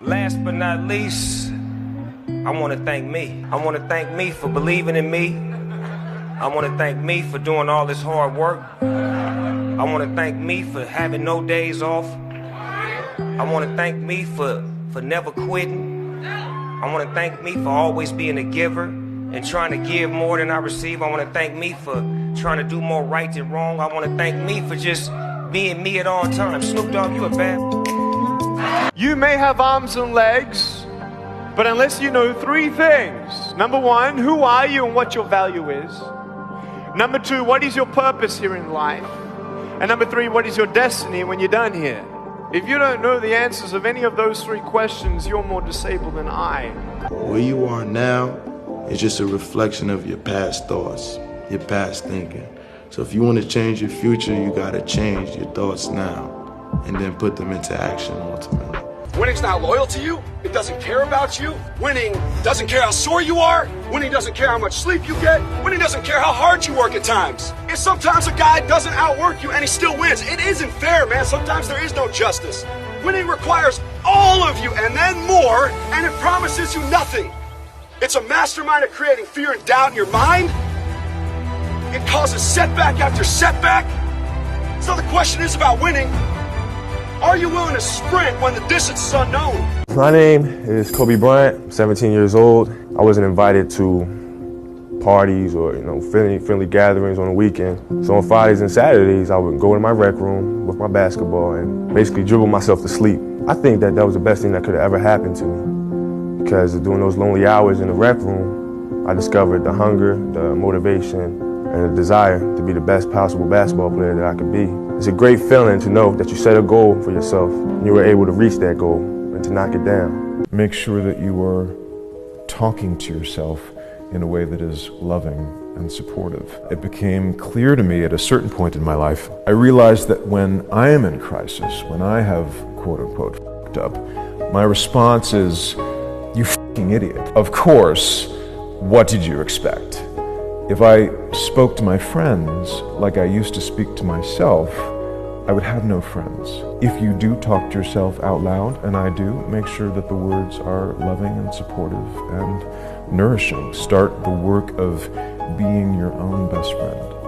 Last but not least, I want to thank me. I want to thank me for believing in me. I want to thank me for doing all this hard work. I want to thank me for having no days off. I want to thank me for never quitting. I want to thank me for always being a giver and trying to give more than I receive. I want to thank me for trying to do more right than wrong. I want to thank me for just being me at all times. Snoop Dogg, you a bad. You may have arms and legs, but unless you know three things. Number one, who are you and what your value is? Number two, what is your purpose here in life? And number three, what is your destiny when you're done here? If you don't know the answers of any of those three questions, you're more disabled than I. Where you are now is just a reflection of your past thoughts, your past thinking. So if you want to change your future, you got to change your thoughts now and then put them into action ultimately. Winning's not loyal to you. It doesn't care about you. Winning doesn't care how sore you are. Winning doesn't care how much sleep you get. Winning doesn't care how hard you work at times. And sometimes a guy doesn't outwork you and he still wins. It isn't fair, man. Sometimes there is no justice. Winning requires all of you and then more, and it promises you nothing. It's a mastermind of creating fear and doubt in your mind. It causes setback after setback. So the question is about winning. Are you willing to sprint when the distance is unknown? My name is Kobe Bryant. I'm 17 years old. I wasn't invited to parties or friendly gatherings on the weekend. So on Fridays and Saturdays, I would go in my rec room with my basketball and basically dribble myself to sleep. I think that was the best thing that could have ever happened to me, because during those lonely hours in the rec room, I discovered the hunger, the motivation, and the desire to be the best possible basketball player that I could be. It's a great feeling to know that you set a goal for yourself and you were able to reach that goal and to knock it down. Make sure that you are talking to yourself in a way that is loving and supportive. It became clear to me at a certain point in my life, I realized that when I am in crisis, when I have quote unquote f***ed up, my response is, you f***ing idiot. Of course, what did you expect? If I spoke to my friends like I used to speak to myself, I would have no friends. If you do talk to yourself out loud, and I do, make sure that the words are loving and supportive and nourishing. Start the work of being your own best friend.